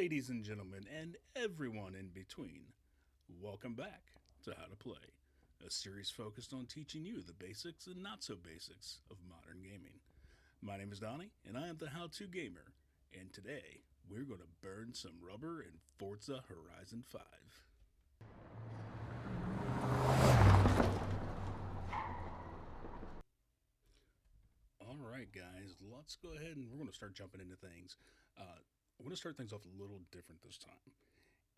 Ladies and gentlemen, and everyone in between, welcome back to How to Play, a series focused on teaching you the basics and not so basics of modern gaming. My name is Donnie, and I am the How To Gamer, and today we're going to burn some rubber in Forza Horizon 5. Alright, guys, let's go ahead and we're going to start jumping into things. I'm going to start things off a little different this time.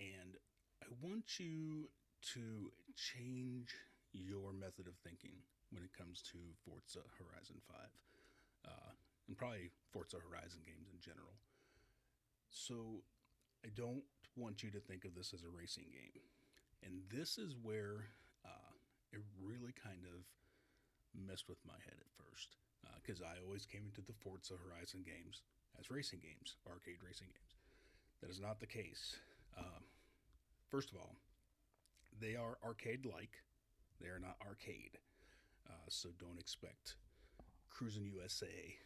And I want you to change your method of thinking when it comes to Forza Horizon 5, and probably Forza Horizon games in general. So, I don't want you to think of this as a racing game. And this is where it really kind of messed with my head at first. Because I always came into the Forza Horizon games as racing games, arcade racing games. That is not the case. First of all, they are arcade like, they are not arcade. So don't expect Cruising USA,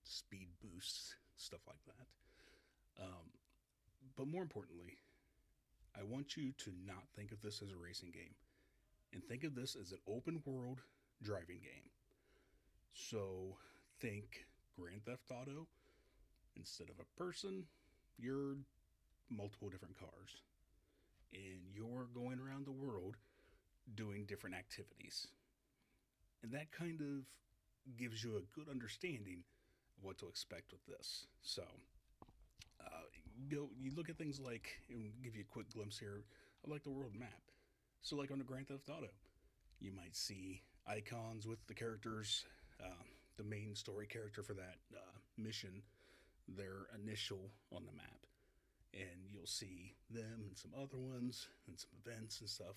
speed boosts, stuff like that. But more importantly, I want you to not think of this as a racing game and think of this as an open world driving game. So think Grand Theft Auto. Instead of a person, you're multiple different cars. And you're going around the world doing different activities. And that kind of gives you a good understanding of what to expect with this. So, you look at things like, and give you a quick glimpse here of like the world map. So, like on the Grand Theft Auto, you might see icons with the characters, the main story character for that mission, their initial on the map. And you'll see them and some other ones and some events and stuff.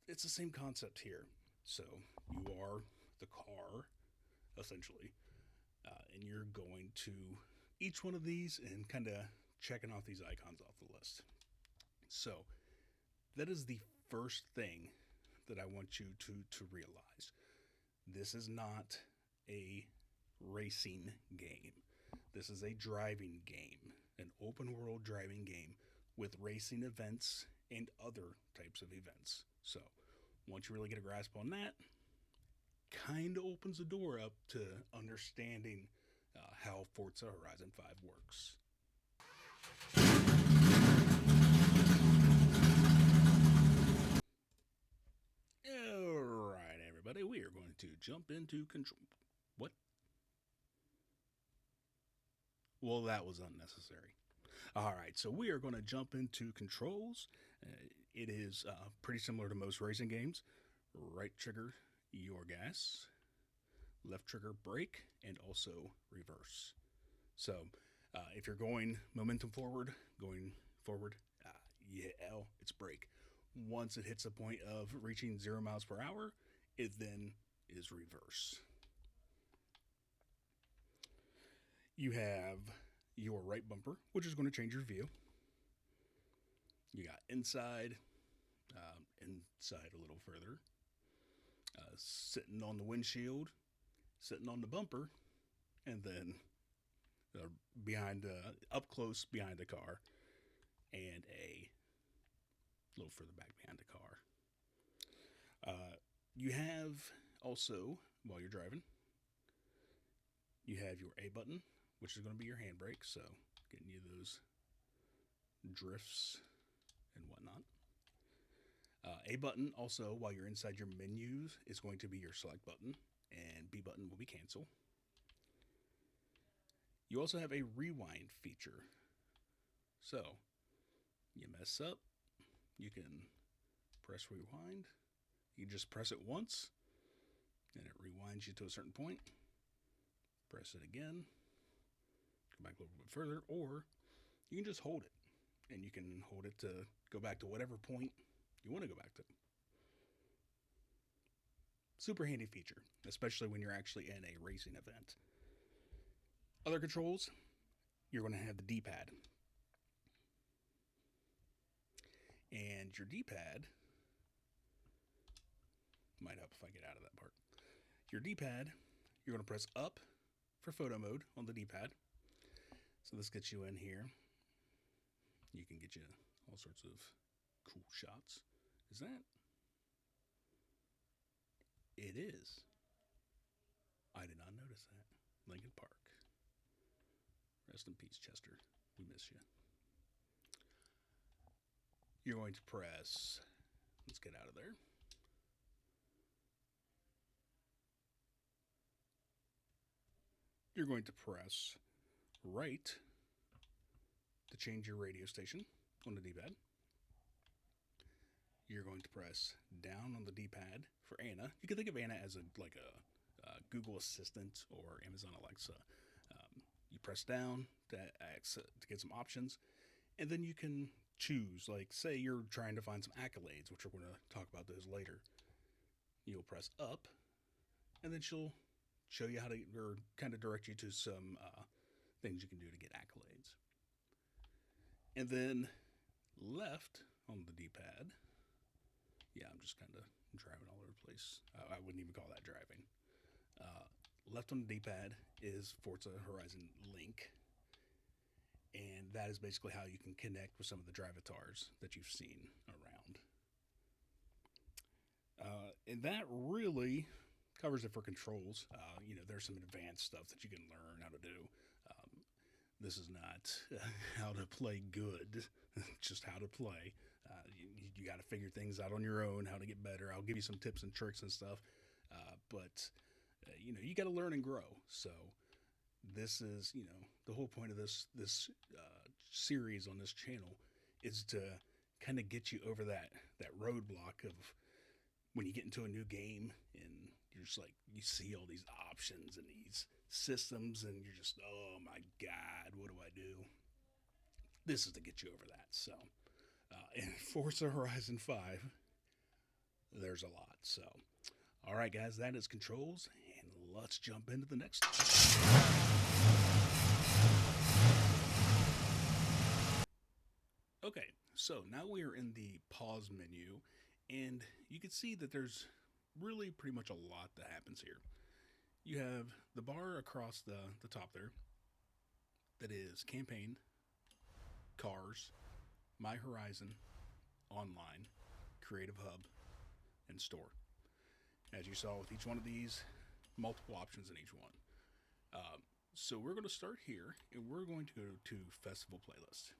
It's the same concept here. So you are the car, essentially, and you're going to each one of these and kind of checking off these icons off the list. So that is the first thing that I want you to realize. This is not a racing game. This is a driving game, an open world driving game with racing events and other types of events. So, once you really get a grasp on that, kind of opens the door up to understanding how Forza Horizon 5 works. Alright, everybody, we are going to jump into control. What? Well, that was unnecessary. Alright, so we are going to jump into controls. It is pretty similar to most racing games. Right trigger, your gas. Left trigger, brake, and also reverse. So, if you're going momentum forward, uh, yeah, L, it's brake. Once it hits a point of reaching 0 miles per hour, it then is reverse. You have your right bumper, which is going to change your view. You got inside a little further, sitting on the windshield, sitting on the bumper, and then behind, up close behind the car, and a little further back behind the car. You have also, while you're driving, you have your A button, which is going to be your handbrake, so getting you those drifts and whatnot. A button also, while you're inside your menus, is going to be your select button, and B button will be cancel. You also have a rewind feature. So, you mess up, you can press rewind. You just press it once, and it rewinds you to a certain point. Press it again, go back a little bit further, or you can just hold it, and you can hold it to go back to whatever point you want to go back to. Super handy feature, especially when you're actually in a racing event. Other controls, you're going to have the D-pad. And your D-pad, might help if I get out of that part. Your D-pad, you're going to press up for photo mode on the D-pad. So this gets you in here. You can get you all sorts of cool shots. Is that? It is. I did not notice that. Lincoln Park. Rest in peace, Chester. We miss you. You're going to press. Let's get out of there. You're going to press right to change your radio station on the D-pad. You're going to press down on the D-pad for Anna. You can think of Anna as a Google Assistant or Amazon Alexa. You press down to get some options, and then you can choose. Like, say you're trying to find some accolades, which we're going to talk about those later. You'll press up, and then she'll show you how to, or kind of direct you to some things you can do to get accolades. And then left on the D-pad. Yeah, I'm just kind of driving all over the place. I wouldn't even call that driving. Left on the D-pad is Forza Horizon Link. And that is basically how you can connect with some of the drivatars that you've seen around. And that really covers it for controls. There's some advanced stuff that you can learn how to do. This is not how to play good, just how to play. You got to figure things out on your own, how to get better. I'll give you some tips and tricks and stuff. But you got to learn and grow. So this is, the whole point of this series on this channel is to kind of get you over that roadblock of when you get into a new game and you're just like, you see all these options and these systems and you're just, oh my God, what do I do? This is to get you over that. So in Forza Horizon 5, there's a lot. So, all right, guys, that is controls, and let's jump into the next. Okay, so now we are in the pause menu, and you can see that there's really pretty much a lot that happens here. You have the bar across the top there that is campaign, cars, My Horizon, online, creative hub, and store. As you saw with each one of these, multiple options in each one. So we're going to start here, and we're going to go to festival playlist.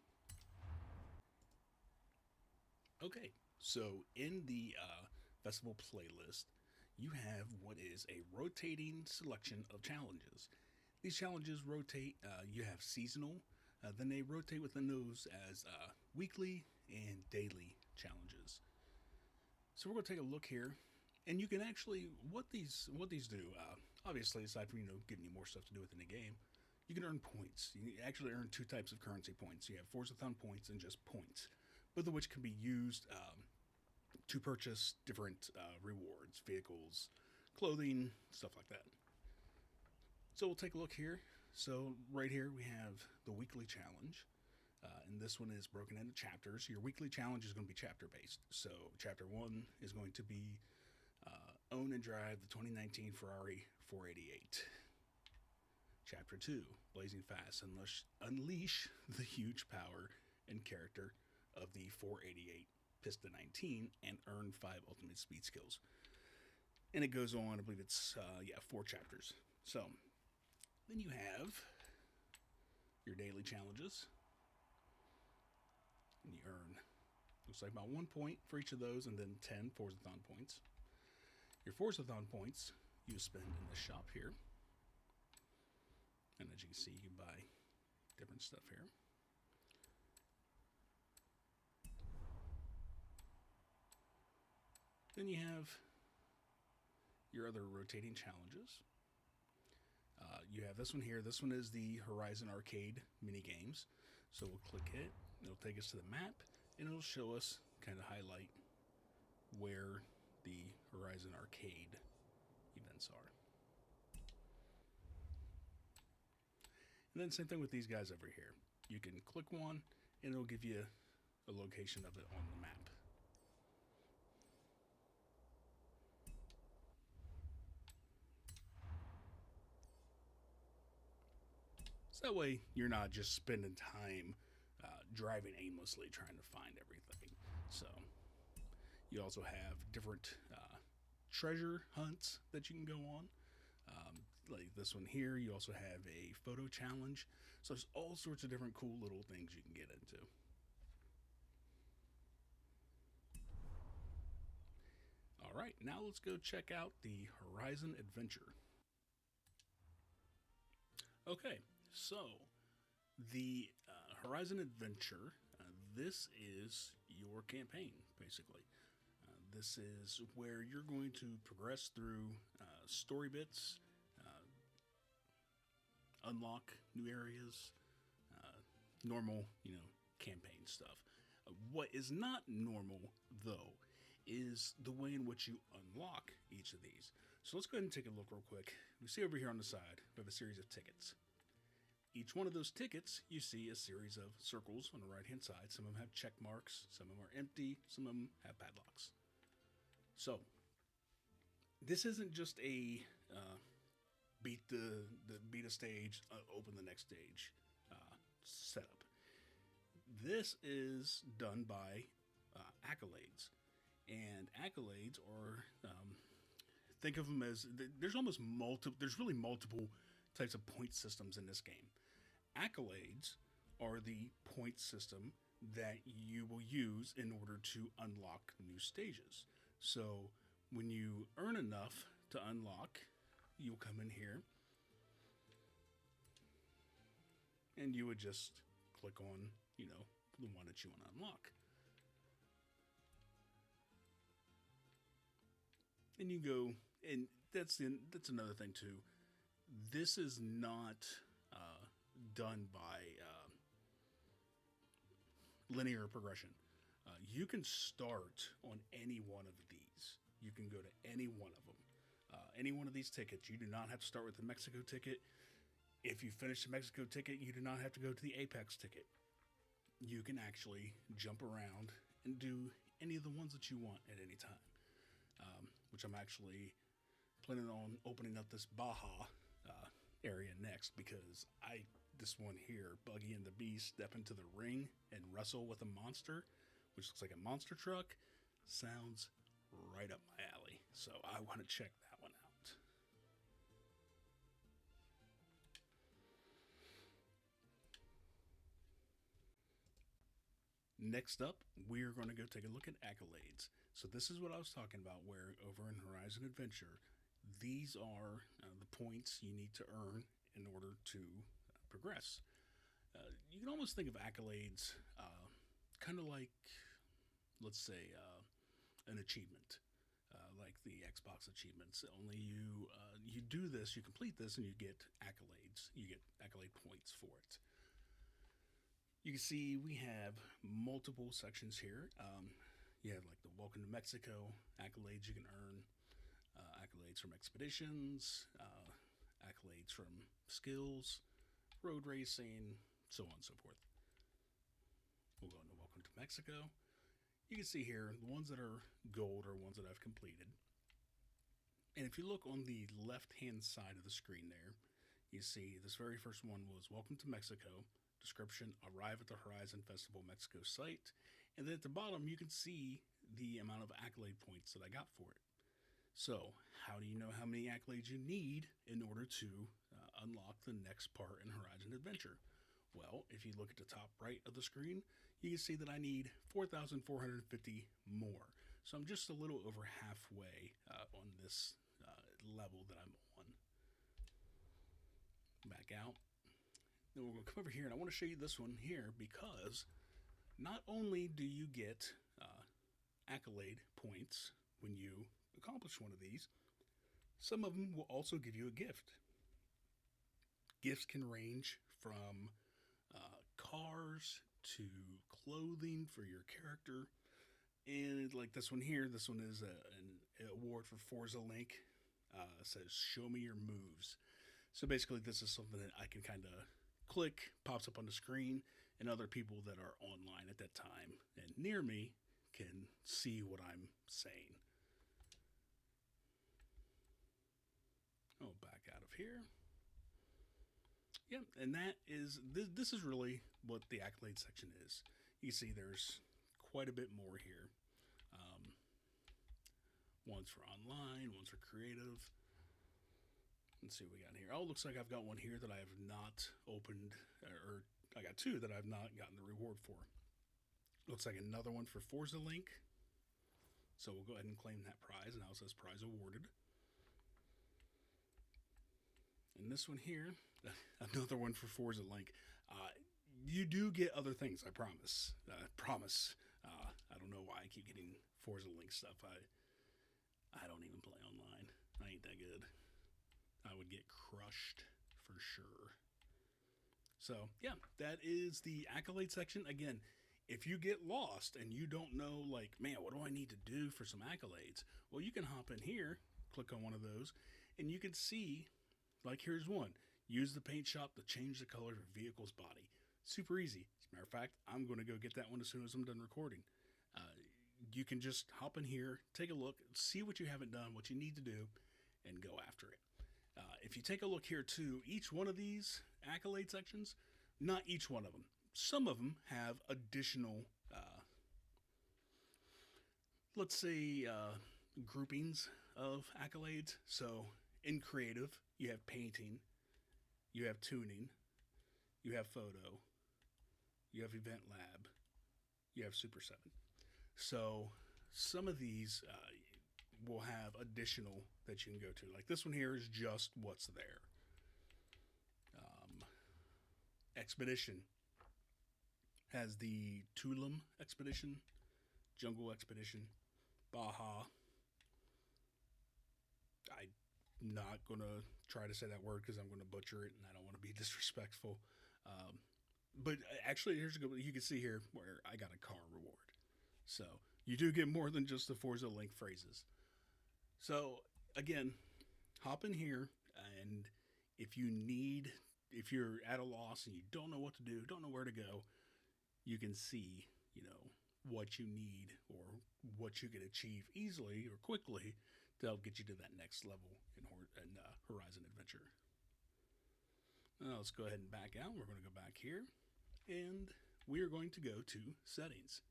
Okay, so in the festival playlist, you have what is a rotating selection of challenges. These challenges rotate. You have seasonal, then they rotate within those as weekly and daily challenges. So we're going to take a look here, and you can actually what these do. Obviously, aside from giving you more stuff to do within the game, you can earn points. You actually earn two types of currency points. You have Forzathon points and just points, both of which can be used to purchase different rewards, vehicles, clothing, stuff like that. So we'll take a look here. So right here we have the weekly challenge. And this one is broken into chapters. Your weekly challenge is going to be chapter based. So chapter 1 is going to be own and drive the 2019 Ferrari 488. Chapter 2, blazing fast, unleash the huge power and character of the 488 Pista 19 and earn 5 ultimate speed skills. And it goes on, I believe it's 4 chapters. So then you have your daily challenges. And you earn, looks like about 1 point for each of those, and then 10 Forzathon points. Your Forzathon points you spend in the shop here. And as you can see, you can buy different stuff here. Then you have your other rotating challenges. You have this one here. This one is the Horizon Arcade mini games. So we'll click it. It'll take us to the map, and it'll show us, kind of highlight where the Horizon Arcade events are. And then same thing with these guys over here. You can click one, and it'll give you a location of it on the map. So that way you're not just spending time driving aimlessly trying to find everything. So you also have different treasure hunts that you can go on. Like this one here, you also have a photo challenge. So there's all sorts of different cool little things you can get into. All right, now let's go check out the Horizon Adventure. Okay, so the Horizon Adventure, this is your campaign, basically. This is where you're going to progress through story bits, unlock new areas, normal, campaign stuff. What is not normal, though, is the way in which you unlock each of these. So let's go ahead and take a look real quick. We see over here on the side, we have a series of tickets. Each one of those tickets, you see a series of circles on the right-hand side. Some of them have check marks, some of them are empty, some of them have padlocks. So, this isn't just a beat a stage, open the next stage setup. This is done by Accolades, and Accolades are think of them as there's almost multiple. There's really multiple types of point systems in this game. Accolades are the point system that you will use in order to unlock new stages. So when you earn enough to unlock, you'll come in here and you would just click on, the one that you want to unlock. And you go, and that's another thing too. This is not done by linear progression. You can start on any one of these. You can go to any one of them. Any one of these tickets. You do not have to start with the Mexico ticket. If you finish the Mexico ticket, you do not have to go to the Apex ticket. You can actually jump around and do any of the ones that you want at any time. Which I'm actually planning on opening up this Baja area next, because this one here, Buggy and the Beast, step into the ring and wrestle with a monster, which looks like a monster truck. Sounds right up my alley. So I want to check that one out. Next up, we're going to go take a look at Accolades. So this is what I was talking about, where over in Horizon Adventure, these are the points you need to earn in order to progress. You can almost think of Accolades kind of like, let's say, an achievement, like the Xbox achievements. Only you do this, you complete this, and you get accolades. You get accolade points for it. You can see we have multiple sections here. You have like the Welcome to Mexico accolades you can earn, accolades from expeditions, accolades from skills, road racing, so on and so forth. We'll go into Welcome to Mexico. You can see here the ones that are gold are ones that I've completed. And if you look on the left-hand side of the screen there, you see this very first one was Welcome to Mexico. Description, arrive at the Horizon Festival Mexico site. And then at the bottom, you can see the amount of accolade points that I got for it. So, how do you know how many accolades you need in order to unlock the next part in Horizon Adventure? Well, if you look at the top right of the screen, you can see that I need 4,450 more. So I'm just a little over halfway on this level that I'm on. Back out. Then we're going to come over here, and I want to show you this one here, because not only do you get accolade points when you accomplish one of these, some of them will also give you a gift. Gifts can range from cars to clothing for your character. And like this one here, this one is an award for Forza Link. It says, show me your moves. So basically this is something that I can kind of click, pops up on the screen, and other people that are online at that time and near me can see what I'm saying. Oh, back out of here. Yeah, and that is this is really what the accolade section is. You see, there's quite a bit more here. Um, one's for online, one's for creative. Let's see what we got here. Oh, looks like I've got one here that I have not opened, or I got two that I've not gotten the reward for. Looks like another one for Forza Link. So we'll go ahead and claim that prize. Now it says prize awarded. And this one here, another one for Forza Link. You do get other things, I promise. Promise. I don't know why I keep getting Forza Link stuff. I don't even play online. I ain't that good. I would get crushed for sure. So, yeah, that is the accolade section. Again, if you get lost and you don't know, like, man, what do I need to do for some accolades? Well, you can hop in here, click on one of those, and you can see, like, here's one. Use the paint shop to change the color of a vehicle's body. Super easy. As a matter of fact, I'm going to go get that one as soon as I'm done recording. You can just hop in here, take a look, see what you haven't done, what you need to do, and go after it. If you take a look here too, each one of these accolade sections, not each one of them, some of them have additional, let's say, groupings of accolades. So in creative, you have painting, you have tuning, you have photo, you have event lab, you have Super 7. So some of these will have additional that you can go to. Like this one here is just what's there. Expedition has the Tulum Expedition, Jungle Expedition, Baja. I'm not going to try to say that word because I'm going to butcher it and I don't want to be disrespectful. But actually, here's a good one. You can see here where I got a car reward. So you do get more than just the Forza Link phrases. So again, hop in here, and if you're at a loss and you don't know what to do, don't know where to go, you can see, what you need or what you can achieve easily or quickly to help get you to that next level in Horizon Adventure. Now let's go ahead and back out. We're going to go back here, and we are going to go to settings.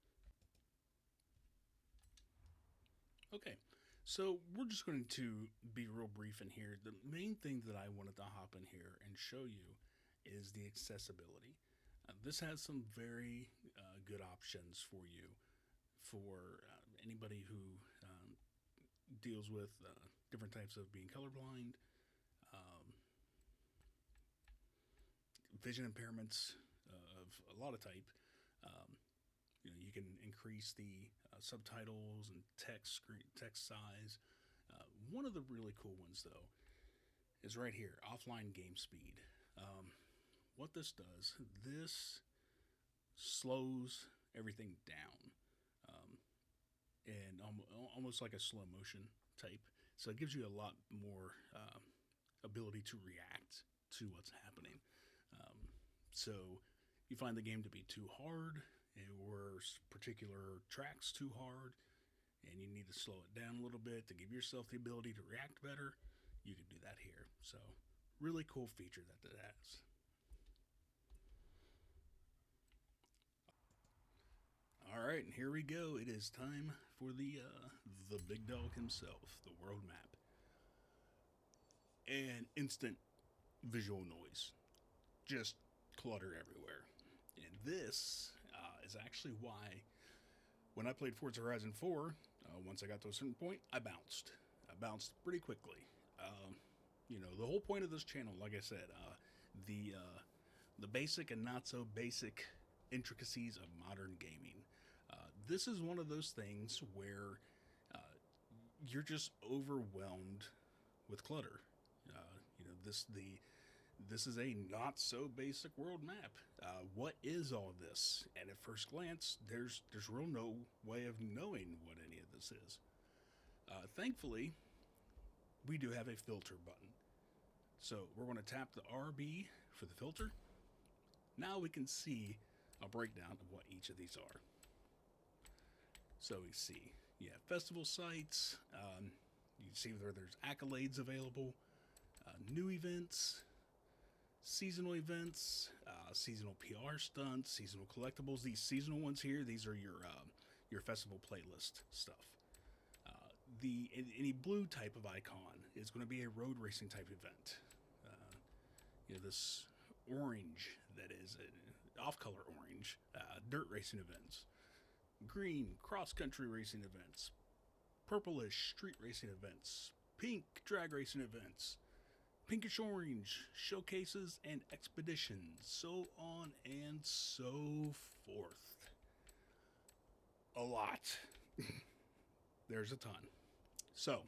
Okay, so we're just going to be real brief in here. The main thing that I wanted to hop in here and show you is the accessibility. This has some very good options for you for anybody who deals with different types of being colorblind, um, vision impairments of a lot of type. Um, you can increase the subtitles and text size. One of the really cool ones, though, is right here, offline game speed. What this does, this slows everything down, and almost like a slow motion type. So it gives you a lot more ability to react to what's happening. So you find the game to be too hard, or particular tracks too hard, and you need to slow it down a little bit to give yourself the ability to react better, you can do that here. So really cool feature that it has. All right, and here we go. It is time for the big dog himself, the world map, and instant visual noise, just clutter everywhere. And this is actually why when I played Forza Horizon 4, once I got to a certain point, I bounced. I bounced pretty quickly. The whole point of this channel, like I said, the basic and not so basic intricacies of modern gaming. This is one of those things where uh, you're just overwhelmed with clutter. This is a not so basic world map. What is all this? And at first glance, there's real no way of knowing what any of this is. Thankfully, we do have a filter button. So we're going to tap the RB for the filter. Now we can see a breakdown of what each of these are. So we see, festival sites. You can see where there's accolades available, new events, seasonal events, seasonal PR stunts, seasonal collectibles. These seasonal ones here, these are your festival playlist stuff. The any blue type of icon is going to be a road racing type event. This orange that is off color orange, dirt racing events. Green cross country racing events. Purplish street racing events. Pink drag racing events. Pinkish orange showcases and expeditions, so on and so forth. A lot. There's a ton. So,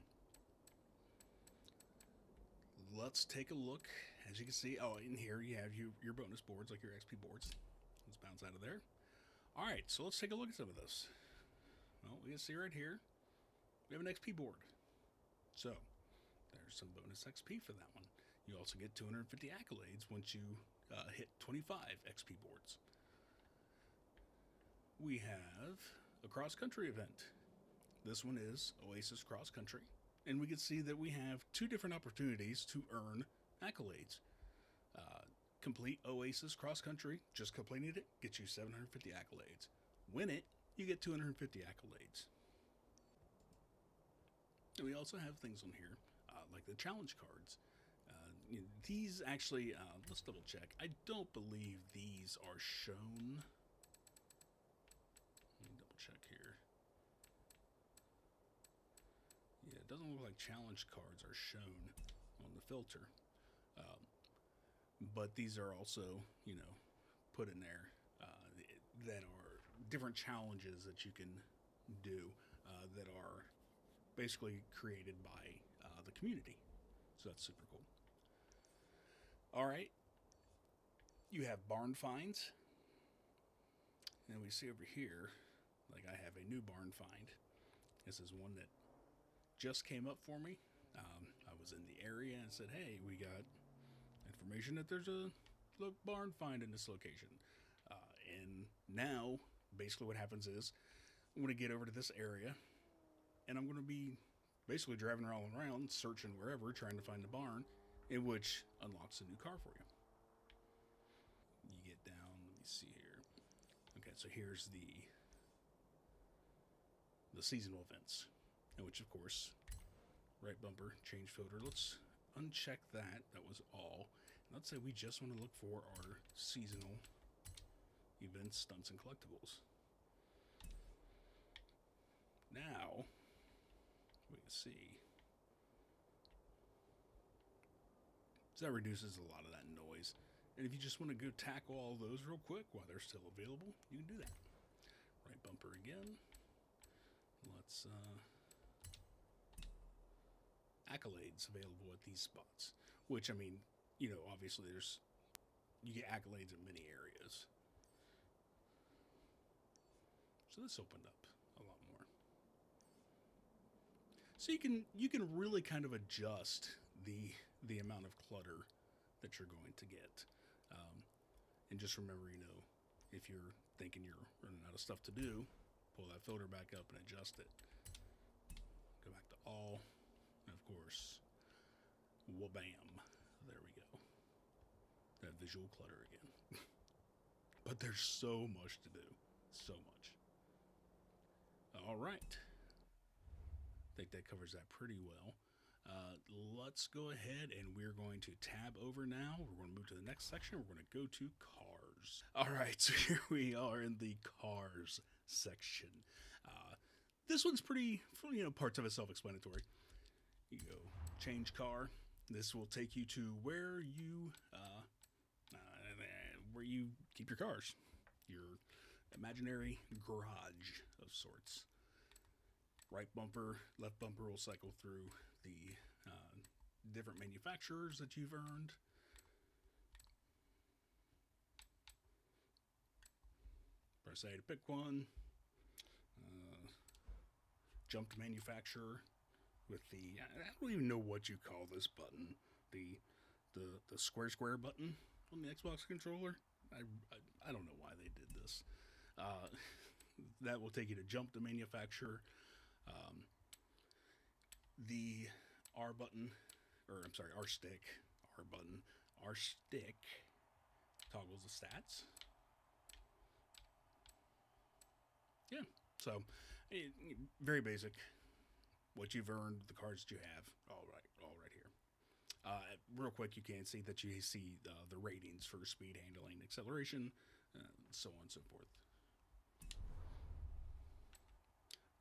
let's take a look. As you can see, in here you have your bonus boards, like your XP boards. Let's bounce out of there. All right, so let's take a look at some of this. Well, we can see right here, we have an XP board. So, there's some bonus XP for that one. You also get 250 accolades once you hit 25 XP boards. We have a cross country event. This one is Oasis Cross Country. And we can see that we have two different opportunities to earn accolades. Complete Oasis Cross Country, just completing it, gets you 750 accolades. Win it, you get 250 accolades. And we also have things on here, like the challenge cards. These actually, let's double check. I don't believe these are shown. Let me double check here. Yeah, it doesn't look like challenge cards are shown on the filter. But these are also, put in there that are different challenges that you can do that are basically created by the community. So that's super cool. All right. You have barn finds. And we see over here, like I have a new barn find. This is one that just came up for me. I was in the area and said, hey, we got information that there's a barn find in this location. And now, basically what happens is, I'm going to get over to this area, and I'm going to be basically driving around, searching wherever, trying to find the barn, in which unlocks a new car for you. You get down, let me see here. Okay, so here's the seasonal events, in which, of course, right bumper, change filter. Let's uncheck that. That was all. Let's say we just want to look for our seasonal events, stunts, and collectibles. Now, we can see. So that reduces a lot of that noise. And if you just want to go tackle all those real quick while they're still available, you can do that. Right bumper again. Let's, accolades available at these spots. Which, I mean, obviously you get accolades in many areas. So this opened up a lot more. So you can really kind of adjust the amount of clutter that you're going to get. And just remember, if you're thinking you're running out of stuff to do, pull that filter back up and adjust it. Go back to all, and of course, wha-bam. There we go. That visual clutter again. But there's so much to do. So much. All right. I think that covers that pretty well. Let's go ahead and we're going to tab over now. We're going to move to the next section. We're going to go to cars. All right, so here we are in the cars section. This one's pretty, parts of it self-explanatory. You go change car. This will take you to where you keep your cars, your imaginary garage of sorts. Right bumper, left bumper will cycle through the different manufacturers that you've earned. Press A to pick one. Jump to manufacturer with the, I don't even know what you call this button. The square button on the Xbox controller. I don't know why they did this. That will take you to jump to manufacturer. The R button, or I'm sorry, R stick, R button, our stick toggles the stats. Yeah, so very basic. What you've earned, the cards that you have, all right here. Real quick, you can see that you see the ratings for speed, handling, acceleration, so on and so forth.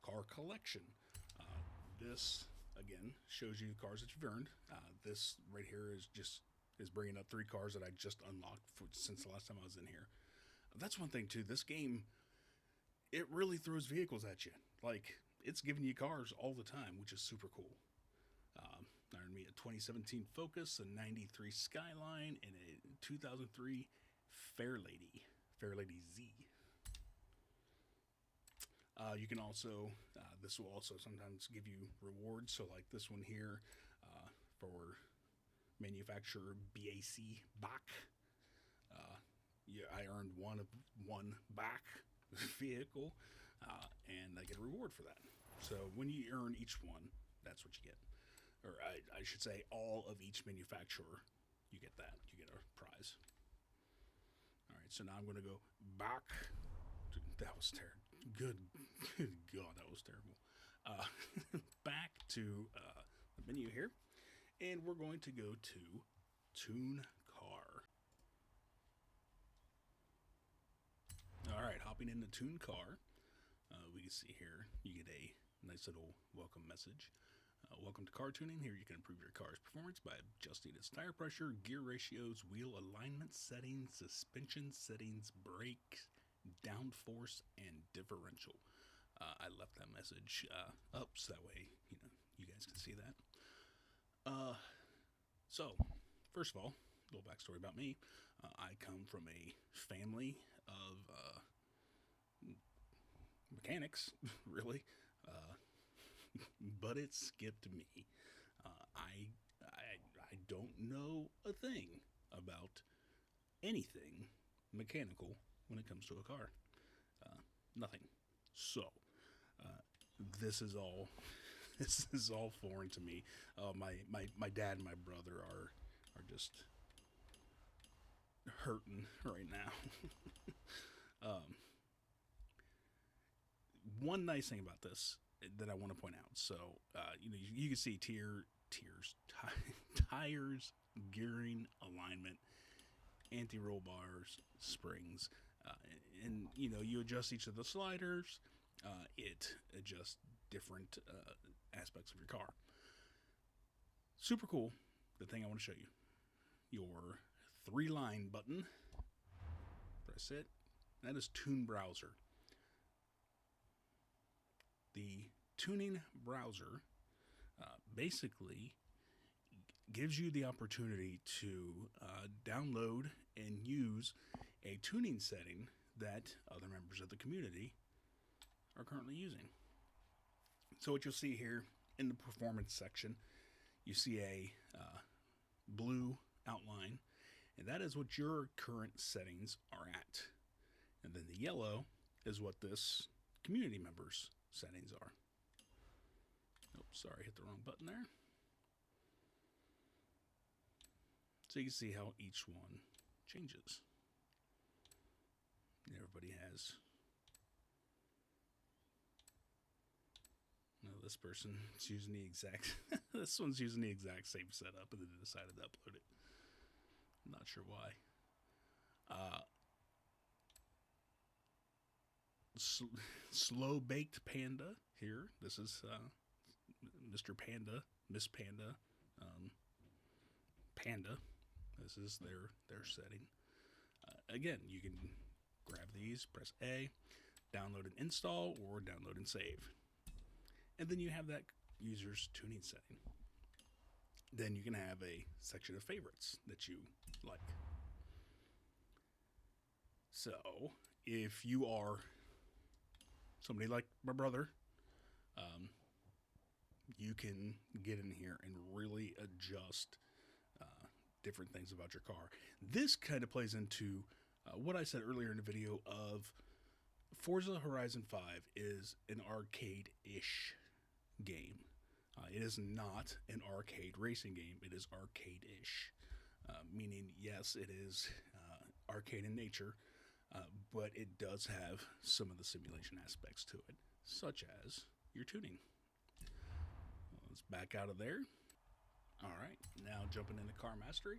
Car collection. This again shows you the cars that you've earned. This right here is bringing up 3 cars that I just unlocked since the last time I was in here. That's one thing too. This game, it really throws vehicles at you. Like, it's giving you cars all the time, which is super cool. Earned me a 2017 Focus, a 93 Skyline, and a 2003 Fairlady Z. You can also, this will also sometimes give you rewards. So, like this one here for manufacturer BAC Bach. Yeah, I earned one Bach vehicle, and I get a reward for that. So when you earn each one, that's what you get. Or I should say, all of each manufacturer, you get that. You get a prize. All right, so now I'm going to go back. That was terrible. Good God, that was terrible. Back to the menu here, and we're going to go to Tune Car. All right, hopping into Tune Car, we can see here you get a nice little welcome message. Welcome to car tuning. Here you can improve your car's performance by adjusting its tire pressure, gear ratios, wheel alignment settings, suspension settings, brakes, downforce, and differential. I left that message up so that way you guys can see that. So first of all, a little backstory about me. I come from a family of mechanics, really. But it skipped me. I don't know a thing about anything mechanical when it comes to a car. Nothing. So this is all foreign to me. My dad and my brother are just hurting right now. One nice thing about this that I want to point out. So, you can see tires, gearing, alignment, anti-roll bars, springs, and you adjust each of the sliders. It adjusts different aspects of your car. Super cool. The thing I want to show you, your 3-line button. Press it. That is Tune Browser. The tuning browser basically gives you the opportunity to download and use a tuning setting that other members of the community are currently using. So what you'll see here in the performance section, you see a blue outline, and that is what your current settings are at. And then the yellow is what this community members' settings are. Oops, sorry, hit the wrong button there. So you can see how each one changes. Everybody has. No, this person is using the exact. This one's using the exact same setup, and then they decided to upload it. I'm not sure why. Slow baked panda here. This is Mr. Panda, Miss Panda, Panda. This is their setting. Again, you can grab these, press A, download and install, or download and save. And then you have that user's tuning setting. Then you can have a section of favorites that you like. So, if you are somebody like my brother, you can get in here and really adjust different things about your car. This kind of plays into what I said earlier in the video of Forza Horizon 5 is an arcade-ish game. It is not an arcade racing game. It is arcade-ish. meaning, yes, it is arcade in nature, but it does have some of the simulation aspects to it, such as your tuning. Let's back out of there. All right, now jumping into car mastery.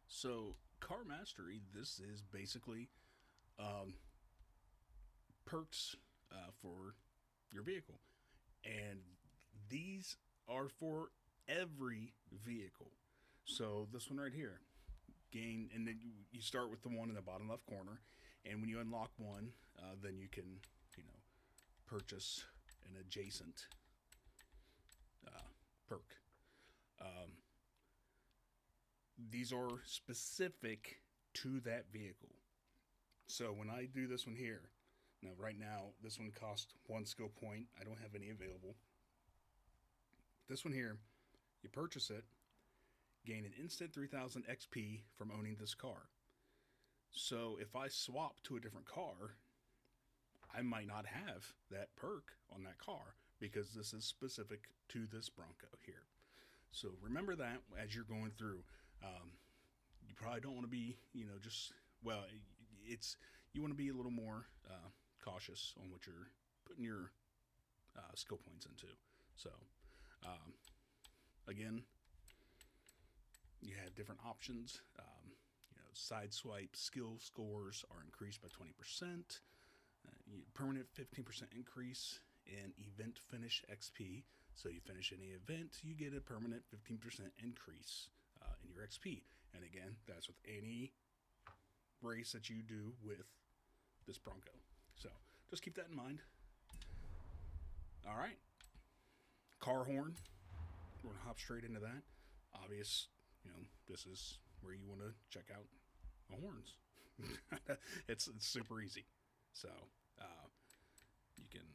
So, car mastery, this is basically um, perks for your vehicle. And these are for every vehicle. So, this one right here, gain, and then you start with the one in the bottom left corner. And when you unlock one, then you can, you know, purchase an adjacent perk. Um, these are specific to that vehicle. So when I do this one here, now right now this one costs one skill point. I don't have any available. This one here, you purchase it, gain an instant 3000 XP from owning this car. So if I swap to a different car, I might not have that perk on that car because this is specific to this Bronco here. So remember that as you're going through. You probably don't want to be, just, well, it's, you want to be a little more cautious on what you're putting your skill points into. So, um, again, you have different options. Side swipe skill scores are increased by 20%. Permanent 15% increase in event finish XP. So you finish any event, you get a permanent 15% increase in your XP. And again, that's with any race that you do with this Bronco. So just keep that in mind. All right. Car horn. We're going to hop straight into that. Obvious, this is where you want to check out the horns. It's super easy. So you can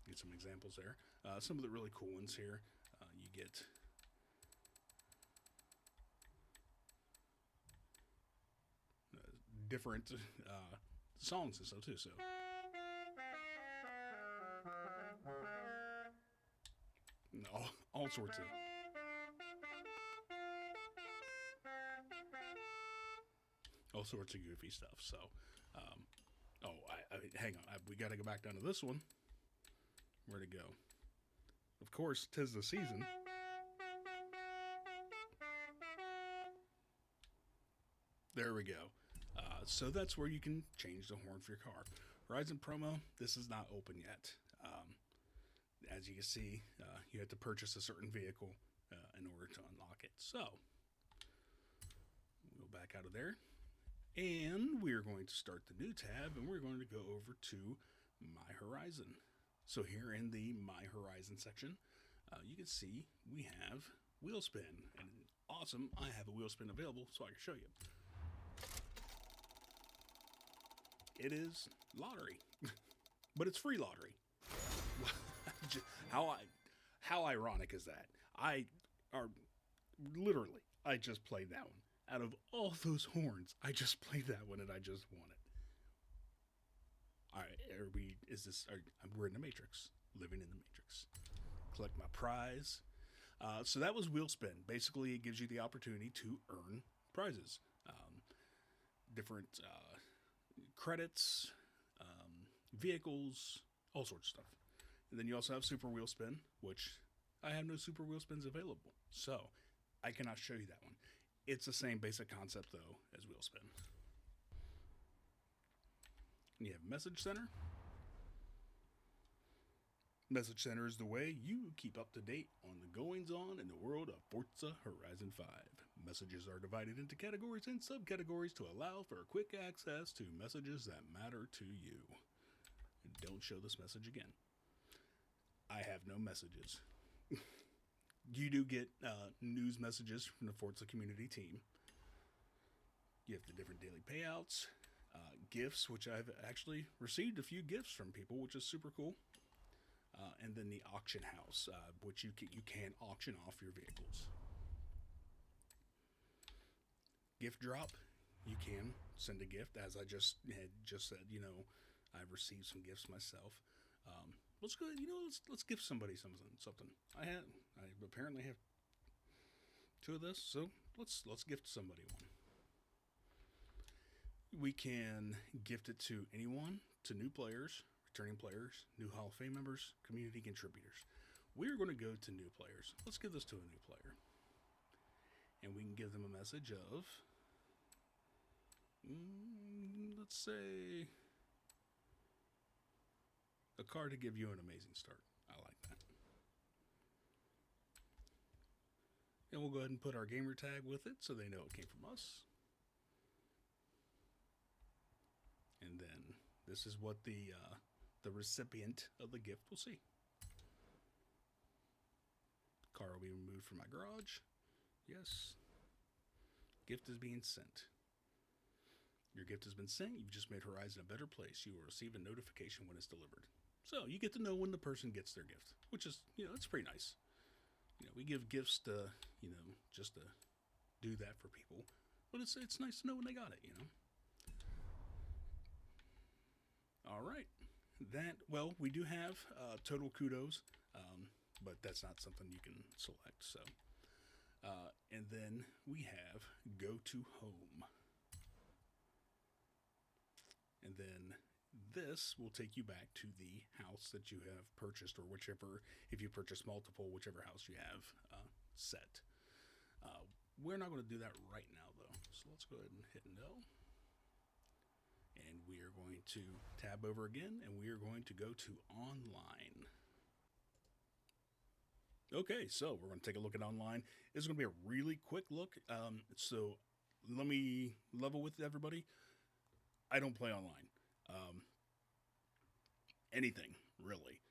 get some examples there. Some of the really cool ones here, you get different songs and stuff too. So all sorts of goofy stuff. So, hang on, we got to go back down to this one. Where'd it go? Of course, 'tis the season. There we go. So that's where you can change the horn for your car. Horizon promo, this is not open yet. As you can see, you have to purchase a certain vehicle in order to unlock it. So, we'll go back out of there. And we're going to start the new tab, and we're going to go over to My Horizon. So here in the My Horizon section, you can see we have Wheelspin. And awesome, I have a Wheelspin available so I can show you. It is lottery, but it's free lottery. How ironic is that? I just played that one. Out of all those horns, I just played that one and I just won it. All right, we're in the Matrix, living in the Matrix. Collect my prize. So that was Wheelspin. Basically, it gives you the opportunity to earn prizes. Different credits, vehicles, all sorts of stuff. And then you also have Super Wheelspin, which I have no Super Wheelspins available. So I cannot show you that one. It's the same basic concept, though, as Wheelspin. And you have Message Center. Message Center is the way you keep up to date on the goings-on in the world of Forza Horizon 5. Messages are divided into categories and subcategories to allow for quick access to messages that matter to you. And don't show this message again. I have no messages. You do get news messages from the Forza community team. You have the different daily payouts, gifts, which I've actually received a few gifts from people, which is super cool. And then the auction house, which you can auction off your vehicles. Gift drop, you can send a gift, as I just said. I've received some gifts myself. let's go. You know, let's give somebody something. I apparently have two of this, so let's gift somebody one. We can gift it to anyone, to new players, returning players, new Hall of Fame members, community contributors. We're going to go to new players. Let's give this to a new player. And we can give them a message of, let's say, a card to give you an amazing start. I like that. And we'll go ahead and put our gamer tag with it so they know it came from us. And then this is what the recipient of the gift will see. Car will be removed from my garage. Yes. Gift is being sent. Your gift has been sent. You've just made Horizon a better place. You will receive a notification when it's delivered. So you get to know when the person gets their gift, which is, it's pretty nice. We give gifts to, just to do that for people. But it's nice to know when they got it, All right. We do have total kudos, but that's not something you can select. So, and then we have go to home. And then this will take you back to the house that you have purchased, or whichever, if you purchase multiple, whichever house you have set. We're not going to do that right now, though. So let's go ahead and hit no. And we are going to tab over again, and we are going to go to online. Okay, so we're going to take a look at online. It's going to be a really quick look. So let me level with everybody. I don't play online. Anything, really.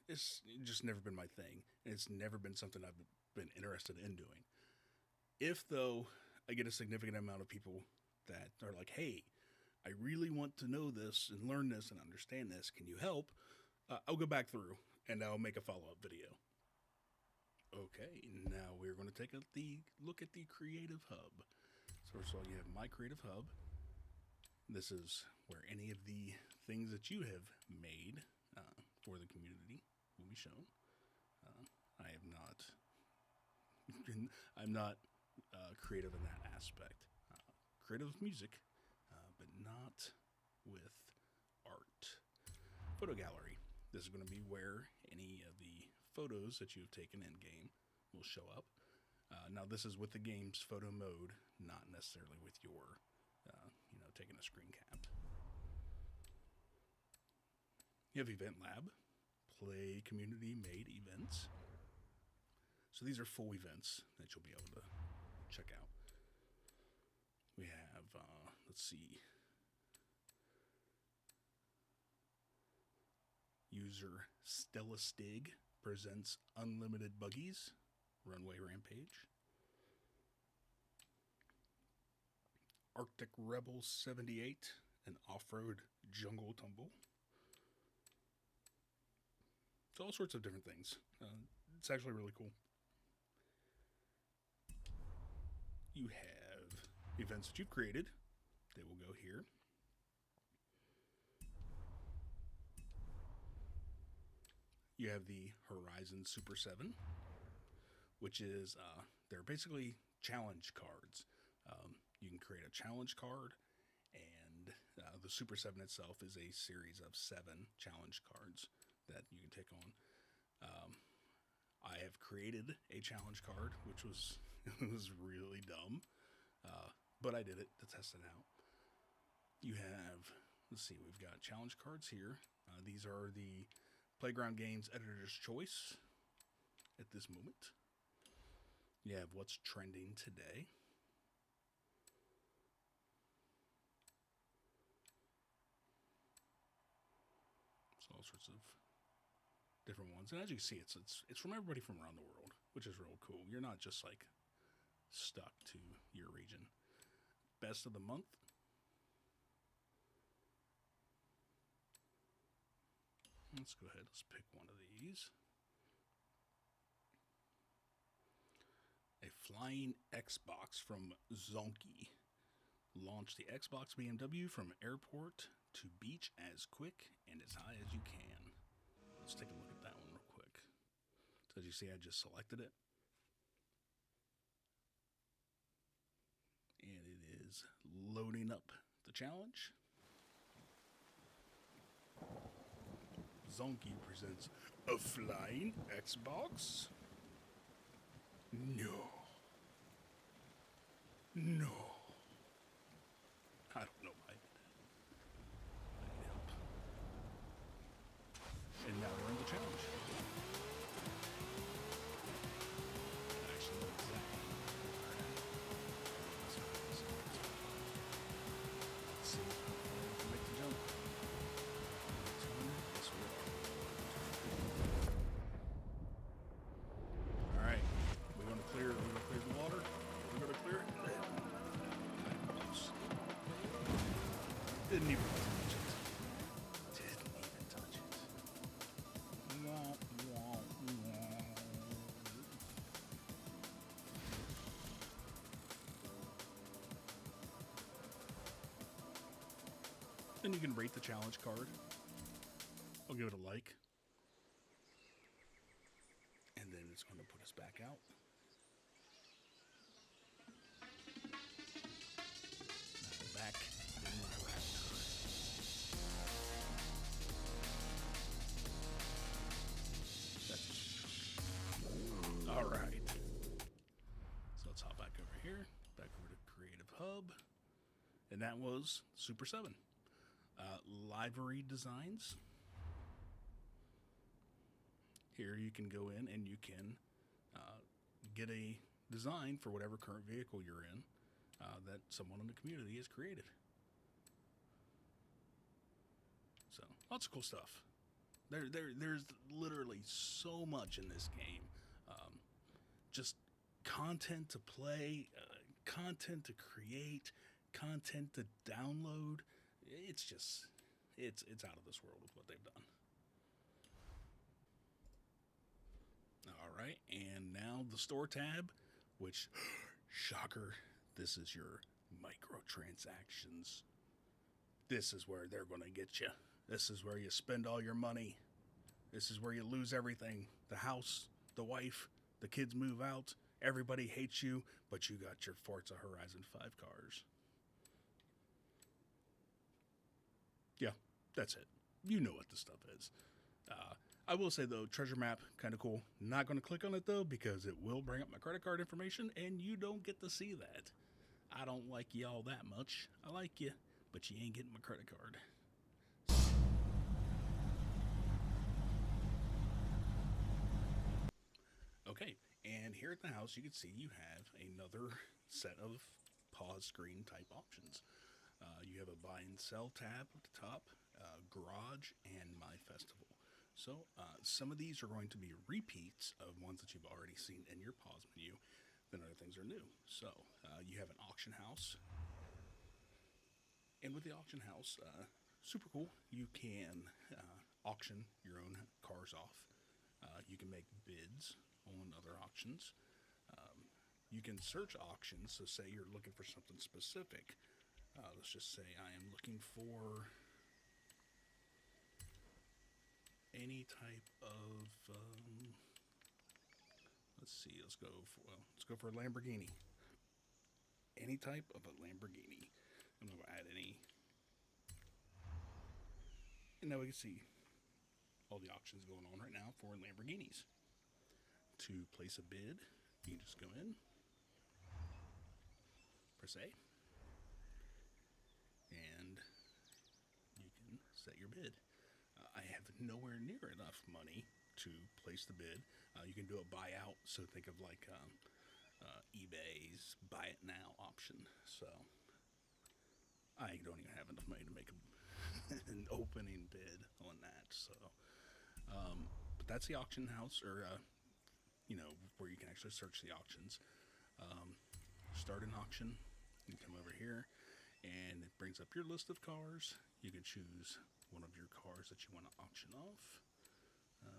It's just never been my thing. And it's never been something I've been interested in doing. If, though, I get a significant amount of people that are like, hey, I really want to know this and learn this and understand this. Can you help? I'll go back through and I'll make a follow-up video. Okay, now we're going to take a look at the Creative Hub. So first of all, you have My Creative Hub. This is where any of the things that you have made for the community will be shown. I'm not creative in that aspect. Creative with music, but not with art. Photo gallery. This is going to be where any of the photos that you have taken in game will show up. Now this is with the game's photo mode, not necessarily with your, taking a screen cap. You have Event Lab, play community made events. So these are full events that you'll be able to check out. We have, let's see, user Stella Stig presents Unlimited Buggies, Runway Rampage. Arctic Rebel 78, an off-road jungle tumble. So all sorts of different things. It's actually really cool. You have events that you've created. They will go here. You have the Horizon Super 7, which is, they're basically challenge cards. You can create a challenge card, and the Super 7 itself is a series of 7 challenge cards that you can take on. I have created a challenge card, which was was really dumb, but I did it to test it out. You have, let's see, we've got challenge cards here. These are the Playground Games Editor's Choice at this moment. You have what's trending today. So all sorts of different ones. And as you can see, it's from everybody from around the world, which is real cool. You're not just like stuck to your region. Best of the month. Let's go ahead. Let's pick one of these. A flying Xbox from Zonky. Launch the Xbox BMW from airport to beach as quick and as high as you can. let's take a look at that one real quick. So as you see, I just selected it. And it is loading up the challenge. Zonky presents a flying Xbox. No. No. I don't know why I did that. I need help. And now we're in the challenge. Actually, know exactly where we're at. Let's see if we can make the jump. Yes, we are. Alright. We're gonna clear the water. We're gonna clear it. Didn't even touch it. Didn't even touch it. Wah, wah, wah. Then you can rate the challenge card. I'll give it a like. And then it's going to put us back out. Now I'm back in my raptor. Alright. So let's hop back over here. Back over to Creative Hub. And that was Super 7. Livery Designs. Here you can go in and you can get a design for whatever current vehicle you're in that someone in the community has created. So, lots of cool stuff. There's literally so much in this game. Just content to play, content to create, content to download. It's just, it's out of this world with what they've done. All right, and now the store tab, which, shocker, this is your microtransactions. This is where they're going to get you. This is where you spend all your money. This is where you lose everything. The house, the wife, the kids move out. Everybody hates you, but you got your Forza Horizon 5 cars. Yeah, that's it. You know what this stuff is. I will say, though, treasure map, kind of cool. Not going to click on it, though, because it will bring up my credit card information, and you don't get to see that. I don't like you all that much. I like you, but you ain't getting my credit card. Okay, and here at the house, you can see you have another set of pause screen type options. You have a buy and sell tab at the top, garage, and my festival. So some of these are going to be repeats of ones that you've already seen in your pause menu. Then other things are new. So you have an auction house. And with the auction house, super cool. You can auction your own cars off. You can make bids on other auctions. You can search auctions. So say you're looking for something specific. Let's just say I am looking for any type of, let's see, let's go for a Lamborghini. Any type of a Lamborghini. I'm going to add any. And now we can see all the auctions going on right now for Lamborghinis. To place a bid, you can just go in, press A, and you can set your bid. I have nowhere near enough money to place the bid. You can do a buyout, so think of like eBay's buy it now option. So I don't even have enough money to make an opening bid on that. So, but that's the auction house, or where you can actually search the auctions. Start an auction. You can come over here, and it brings up your list of cars. You can choose one of your cars that you want to auction off.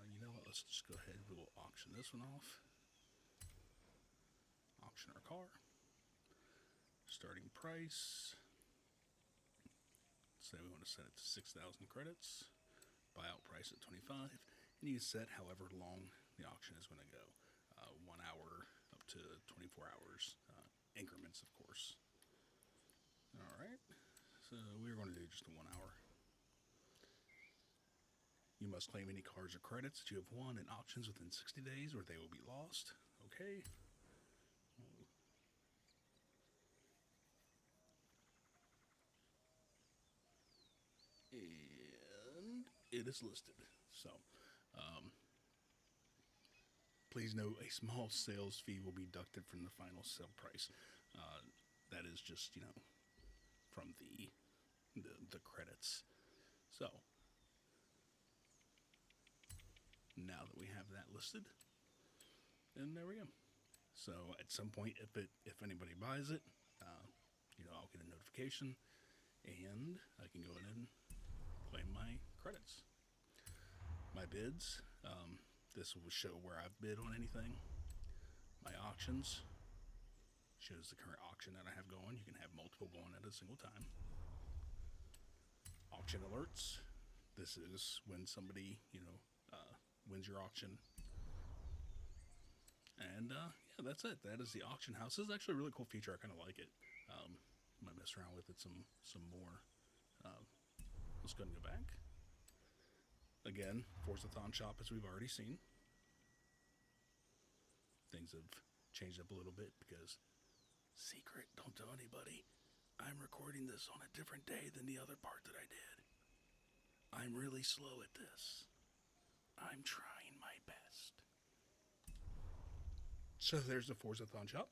You know what? Let's just go ahead. We'll auction this one off. Auction our car. Starting price. Say we want to set it to 6,000 credits. Buyout price at 25. and you set however long the auction is going to go, 1 hour up to 24 hours, increments, of course. All right, so we're going to do just a 1 hour. You must claim any cards or credits that you have won in auctions within 60 days or they will be lost. Okay. And it is listed. So, um, please note a small sales fee will be deducted from the final sale price. That is just, from the credits. So, now that we have that listed, and there we go. So at some point, if anybody buys it, I'll get a notification, and I can go in and claim my credits, my bids. This will show where I've bid on anything. My auctions shows the current auction that I have going. You can have multiple going at a single time. Auction alerts. This is when somebody wins your auction. And yeah, that's it. That is the auction house. This is actually a really cool feature. I kind of like it. Might mess around with it some more. Let's go and go back. Again, Forzathon shop, as we've already seen. Things have changed up a little bit because, secret, don't tell anybody, I'm recording this on a different day than the other part that I did. I'm really slow at this. I'm trying my best. So there's the Forzathon shop.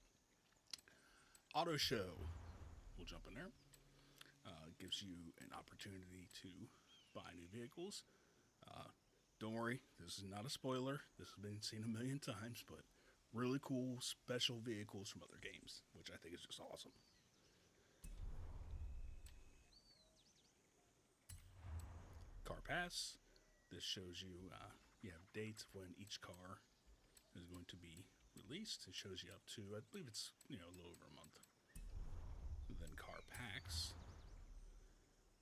Auto show. We'll jump in there. Gives you an opportunity to buy new vehicles. Don't worry, this is not a spoiler. This has been seen a million times, but really cool special vehicles from other games, which I think is just awesome. Car pass. This shows you you have dates of when each car is going to be released. It shows you up to, I believe it's a little over a month. And then car packs.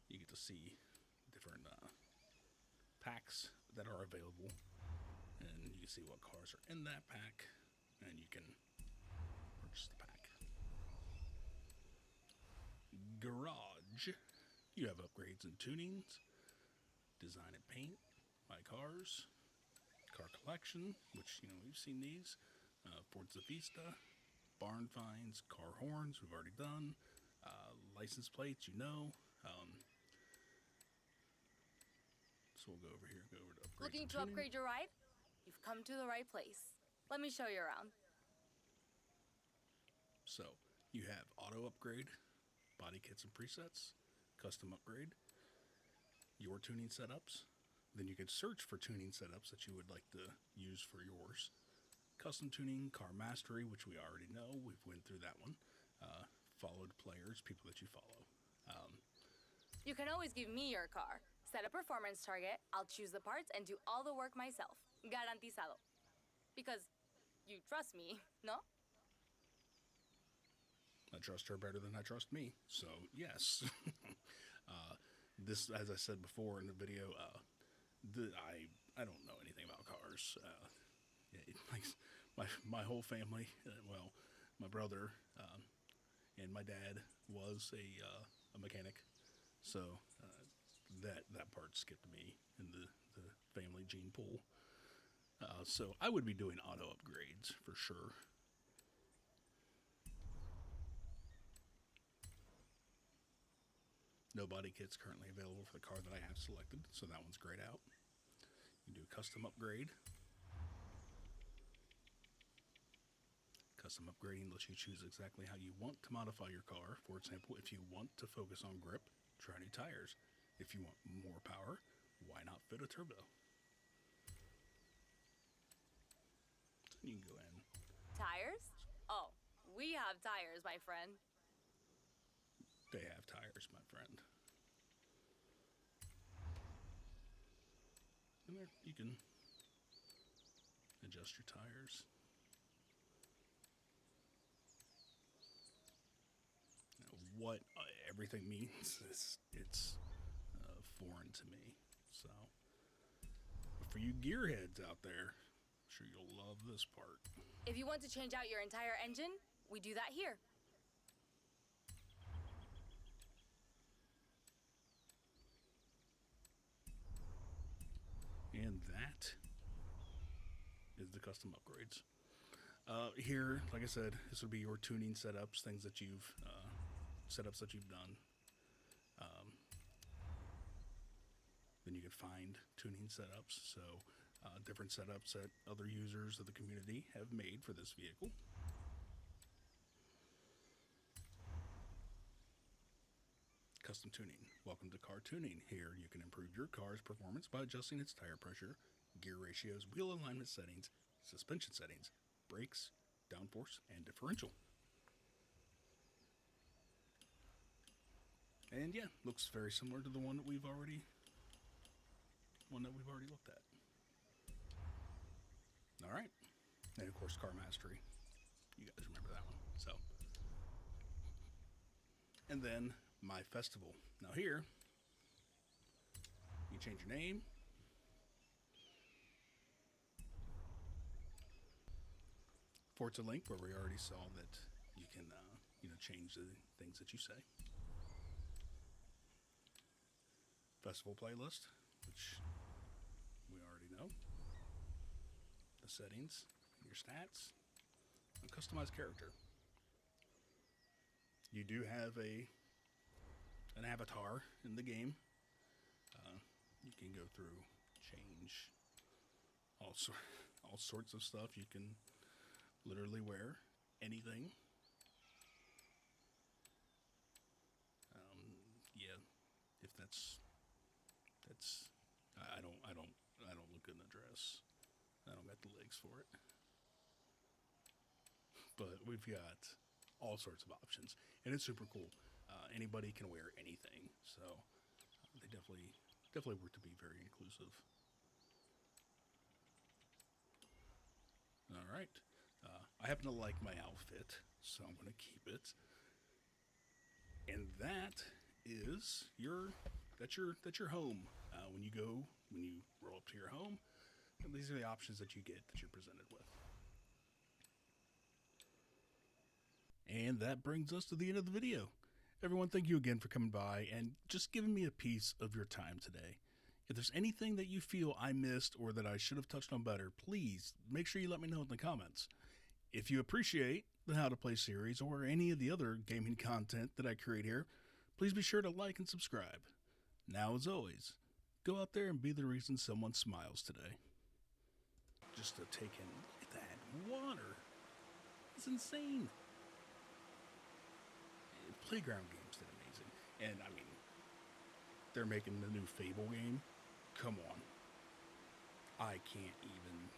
You get to see different packs that are available, and you can see what cars are in that pack, and you can purchase the pack. Garage. You have upgrades and tunings, design and paint, my cars, car collection, which we've seen these, Forza Vista, barn finds, car horns we've already done, license plates, So we'll go over here, go over to upgrades. Looking to upgrade your ride? You've come to the right place. Let me show you around. So you have auto upgrade, body kits and presets, custom upgrade, your tuning setups. Then you can search for tuning setups that you would like to use for yours. Custom tuning, car mastery, which we already know. We've went through that one. Followed players, people that you follow. You can always give me your car. Set a performance target, I'll choose the parts and do all the work myself. Garantizado. Because you trust me, no? I trust her better than I trust me. So, yes. This, as I said before in the video, I don't know anything about cars. Like my whole family, my brother and my dad was a mechanic. So, that part skipped me in the family gene pool. So I would be doing auto upgrades for sure. No body kits currently available for the car that I have selected, so that one's grayed out. You can do custom upgrade. Custom upgrading lets you choose exactly how you want to modify your car. For example, if you want to focus on grip, try new tires. If you want more power, why not fit a turbo? So you can go in. Tires? Oh, we have tires, my friend. They have tires, my friend. And there, you can adjust your tires. Now, what everything means is it's foreign to me. So for you gearheads out there. I'm sure you'll love this part. If you want to change out your entire engine, we do that here. And that is the custom upgrades. Here, like I said, this would be your tuning setups, things that you've setups that you've done. Then you can find tuning setups, so different setups that other users of the community have made for this vehicle. Custom tuning. Welcome to car tuning. Here you can improve your car's performance by adjusting its tire pressure, gear ratios, wheel alignment settings, suspension settings, brakes, downforce, and differential. And yeah, looks very similar to the one that we've already looked at. All right, and of course, car mastery. You guys remember that one. So, and then my festival. Now here, you change your name. Forza Link, where we already saw that you can, change the things that you say. Festival playlist, which we already know. The settings, your stats, and customized character. You do have an avatar in the game. You can go through, change all sorts of stuff. You can literally wear anything. Yeah, if that's I don't look good in a dress. I don't got the legs for it. But we've got all sorts of options, and it's super cool. Anybody can wear anything, so they definitely work to be very inclusive. All right, I happen to like my outfit, so I'm going to keep it. And that's your home. When you roll up to your home, and these are the options that you get that you're presented with. And that brings us to the end of the video. Everyone, thank you again for coming by and just giving me a piece of your time today. If there's anything that you feel I missed or that I should have touched on better, please make sure you let me know in the comments. If you appreciate the How to Play series or any of the other gaming content that I create here, please be sure to like and subscribe. Now, as always, go out there and be the reason someone smiles today. Just to take in, look at that water. It's insane. Playground games did amazing. And I mean, they're making the new Fable game. Come on. I can't even